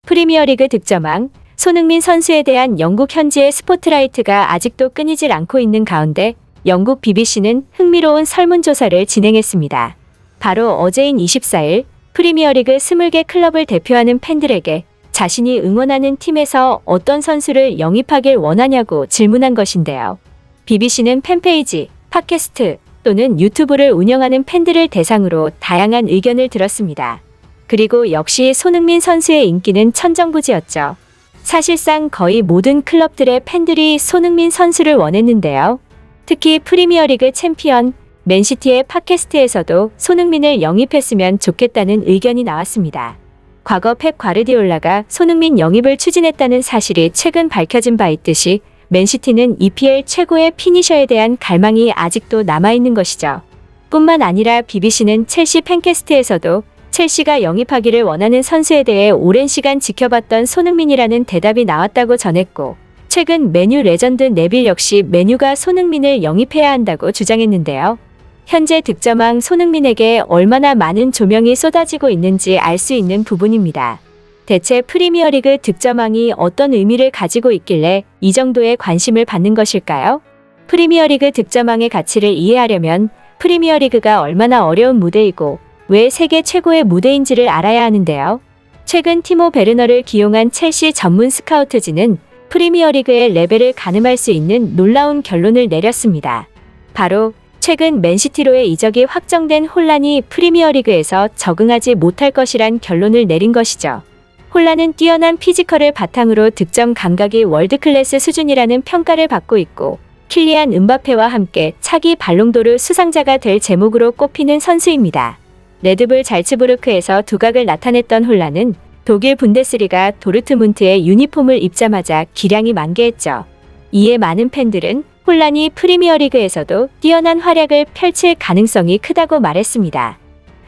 프리미어리그 득점왕 손흥민 선수에 대한 영국 현지의 스포트라이트가 아직도 끊이질 않고 있는 가운데 영국 BBC는 흥미로운 설문조사를 진행했습니다. 바로 어제인 24일 프리미어리그 20개 클럽을 대표하는 팬들에게 자신이 응원하는 팀에서 어떤 선수를 영입하길 원하냐고 질문한 것인데요. BBC는 팬페이지, 팟캐스트 또는 유튜브를 운영하는 팬들을 대상으로 다양한 의견을 들었습니다. 그리고 역시 손흥민 선수의 인기는 천정부지였죠. 사실상 거의 모든 클럽들의 팬들이 손흥민 선수를 원했는데요. 특히 프리미어리그 챔피언 맨시티의 팟캐스트에서도 손흥민을 영입했으면 좋겠다는 의견이 나왔습니다. 과거 펩 과르디올라가 손흥민 영입을 추진했다는 사실이 최근 밝혀진 바 있듯이 맨시티는 EPL 최고의 피니셔에 대한 갈망이 아직도 남아있는 것이죠. 뿐만 아니라 BBC는 첼시 팬캐스트에서도 첼시가 영입하기를 원하는 선수에 대해 오랜 시간 지켜봤던 손흥민이라는 대답이 나왔다고 전했고, 최근 맨유 레전드 네빌 역시 맨유가 손흥민을 영입해야 한다고 주장했는데요. 현재 득점왕 손흥민에게 얼마나 많은 조명이 쏟아지고 있는지 알 수 있는 부분입니다. 대체 프리미어리그 득점왕이 어떤 의미를 가지고 있길래 이 정도의 관심을 받는 것일까요? 프리미어리그 득점왕의 가치를 이해하려면 프리미어리그가 얼마나 어려운 무대이고 왜 세계 최고의 무대인지를 알아야 하는데요. 최근 티모 베르너를 기용한 첼시 전문 스카우트진은 프리미어리그의 레벨을 가늠할 수 있는 놀라운 결론을 내렸습니다. 바로 최근 맨시티로의 이적이 확정된 홀란이 프리미어리그에서 적응하지 못할 것이란 결론을 내린 것이죠. 홀란은 뛰어난 피지컬을 바탕으로 득점 감각이 월드클래스 수준이라는 평가를 받고 있고, 킬리안 음바페와 함께 차기 발롱도르 수상자가 될 제목으로 꼽히는 선수입니다. 레드불 잘츠부르크에서 두각을 나타냈던 홀란은 독일 분데스리가 도르트문트의 유니폼을 입자마자 기량이 만개했죠. 이에 많은 팬들은 홀란이 프리미어리그에서도 뛰어난 활약을 펼칠 가능성이 크다고 말했습니다.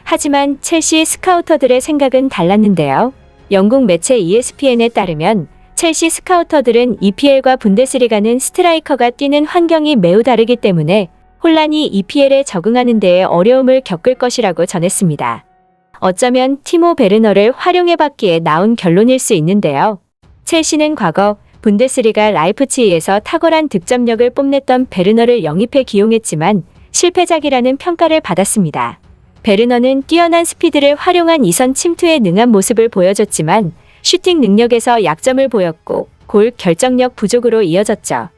하지만 첼시 스카우터들의 생각은 달랐는데요. 영국 매체 ESPN에 따르면 첼시 스카우터들은 EPL과 분데스리가는 스트라이커가 뛰는 환경이 매우 다르기 때문에 홀란이 EPL에 적응하는 데에 어려움을 겪을 것이라고 전했습니다. 어쩌면 티모 베르너를 활용해봤기에 나온 결론일 수 있는데요. 첼시는 과거 분데스리가 라이프치히에서 탁월한 득점력을 뽐냈던 베르너를 영입해 기용했지만 실패작이라는 평가를 받았습니다. 베르너는 뛰어난 스피드를 활용한 이선 침투에 능한 모습을 보여줬지만 슈팅 능력에서 약점을 보였고 골 결정력 부족으로 이어졌죠.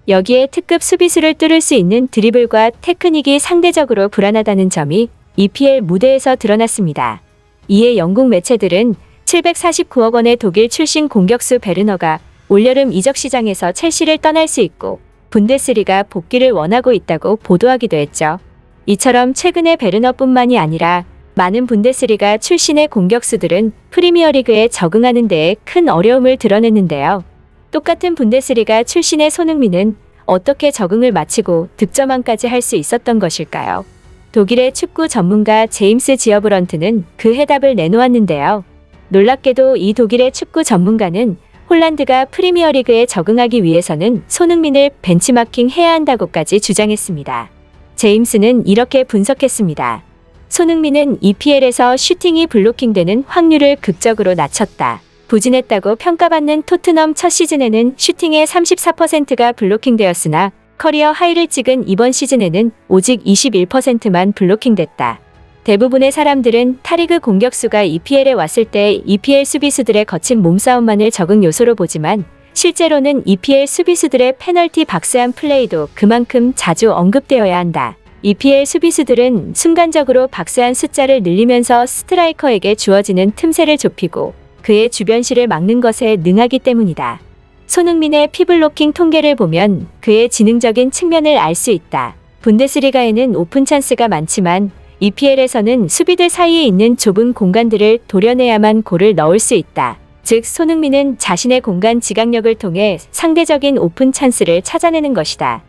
여기에 특급 수비수를 뚫을 수 있는 드리블과 테크닉이 상대적으로 불안하다는 점이 EPL 무대에서 드러났습니다. 이에 영국 매체들은 749억 원의 독일 출신 공격수 베르너가 올여름 이적 시장에서 첼시를 떠날 수 있고 분데스리가 복귀를 원하고 있다고 보도하기도 했죠. 이처럼 최근에 베르너뿐만이 아니라 많은 분데스리가 출신의 공격수들은 프리미어리그에 적응하는 데에 큰 어려움을 드러냈는데요. 똑같은 분데스리가 출신의 손흥민은 어떻게 적응을 마치고 득점왕까지 할 수 있었던 것일까요? 독일의 축구 전문가 제임스 지어브런트는 그 해답을 내놓았는데요. 놀랍게도 이 독일의 축구 전문가는 홀란드가 프리미어리그에 적응하기 위해서는 손흥민을 벤치마킹 해야 한다고까지 주장했습니다. 제임스는 이렇게 분석했습니다. 손흥민은 EPL에서 슈팅이 블로킹되는 확률을 극적으로 낮췄다. 부진했다고 평가받는 토트넘 첫 시즌에는 슈팅의 34%가 블로킹되었으나 커리어 하이를 찍은 이번 시즌에는 오직 21%만 블로킹됐다. 대부분의 사람들은 타리그 공격수가 EPL에 왔을 때 EPL 수비수들의 거친 몸싸움만을 적응 요소로 보지만 실제로는 EPL 수비수들의 페널티 박스한 플레이도 그만큼 자주 언급되어야 한다. EPL 수비수들은 순간적으로 박스한 숫자를 늘리면서 스트라이커에게 주어지는 틈새를 좁히고 그의 주변시를 막는 것에 능하기 때문이다. 손흥민의 피블로킹 통계를 보면 그의 지능적인 측면을 알 수 있다. 분데스리가에는 오픈 찬스가 많지만 EPL에서는 수비들 사이에 있는 좁은 공간들을 도려내야만 골을 넣을 수 있다. 즉 손흥민은 자신의 공간 지각력을 통해 상대적인 오픈 찬스를 찾아내는 것이다.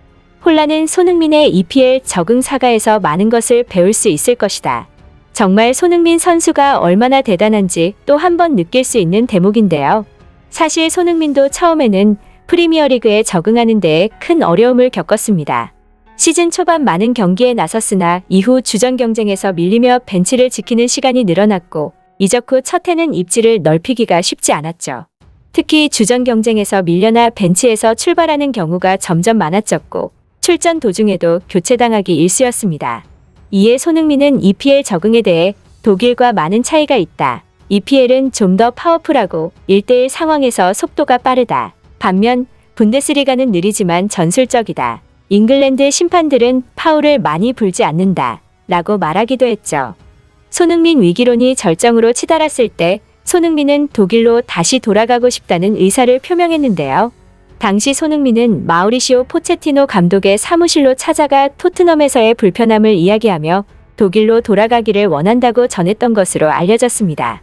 홀란은 손흥민의 EPL 적응 사가에서 많은 것을 배울 수 있을 것이다. 정말 손흥민 선수가 얼마나 대단한지 또 한 번 느낄 수 있는 대목인데요. 사실 손흥민도 처음에는 프리미어리그에 적응하는 데에 큰 어려움을 겪었습니다. 시즌 초반 많은 경기에 나섰으나 이후 주전 경쟁에서 밀리며 벤치를 지키는 시간이 늘어났고 이적 후 첫 해는 입지를 넓히기가 쉽지 않았죠. 특히 주전 경쟁에서 밀려나 벤치에서 출발하는 경우가 점점 많아졌고 출전 도중에도 교체당하기 일쑤였습니다. 이에 손흥민은 EPL 적응에 대해 독일과 많은 차이가 있다. EPL은 좀 더 파워풀하고 1대1 상황에서 속도가 빠르다. 반면 분데스리가는 느리지만 전술적이다. 잉글랜드 심판들은 파울을 많이 불지 않는다. 라고 말하기도 했죠. 손흥민 위기론이 절정으로 치달았을 때 손흥민은 독일로 다시 돌아가고 싶다는 의사를 표명했는데요. 당시 손흥민은 마우리시오 포체티노 감독의 사무실로 찾아가 토트넘에서의 불편함을 이야기하며 독일로 돌아가기를 원한다고 전했던 것으로 알려졌습니다.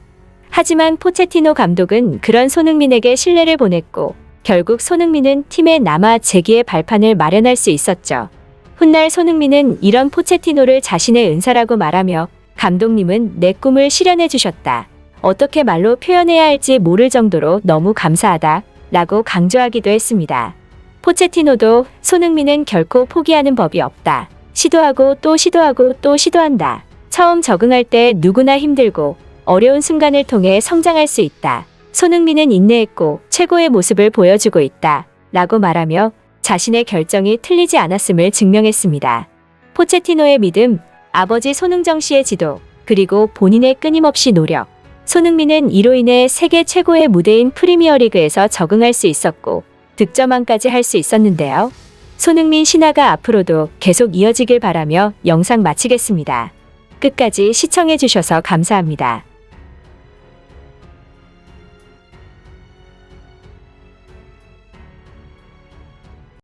하지만 포체티노 감독은 그런 손흥민에게 신뢰를 보냈고 결국 손흥민은 팀에 남아 재기의 발판을 마련할 수 있었죠. 훗날 손흥민은 이런 포체티노를 자신의 은사라고 말하며 감독님은 내 꿈을 실현해 주셨다. 어떻게 말로 표현해야 할지 모를 정도로 너무 감사하다. 라고 강조하기도 했습니다. 포체티노도 손흥민은 결코 포기하는 법이 없다. 시도하고 또 시도하고 또 시도한다. 처음 적응할 때 누구나 힘들고 어려운 순간을 통해 성장할 수 있다. 손흥민은 인내했고 최고의 모습을 보여주고 있다. 라고 말하며 자신의 결정이 틀리지 않았음을 증명했습니다. 포체티노의 믿음, 아버지 손흥정 씨의 지도, 그리고 본인의 끊임없이 노력. 손흥민은 이로 인해 세계 최고의 무대인 프리미어리그에서 적응할 수 있었고 득점왕까지 할 수 있었는데요. 손흥민 신화가 앞으로도 계속 이어지길 바라며 영상 마치겠습니다. 끝까지 시청해 주셔서 감사합니다.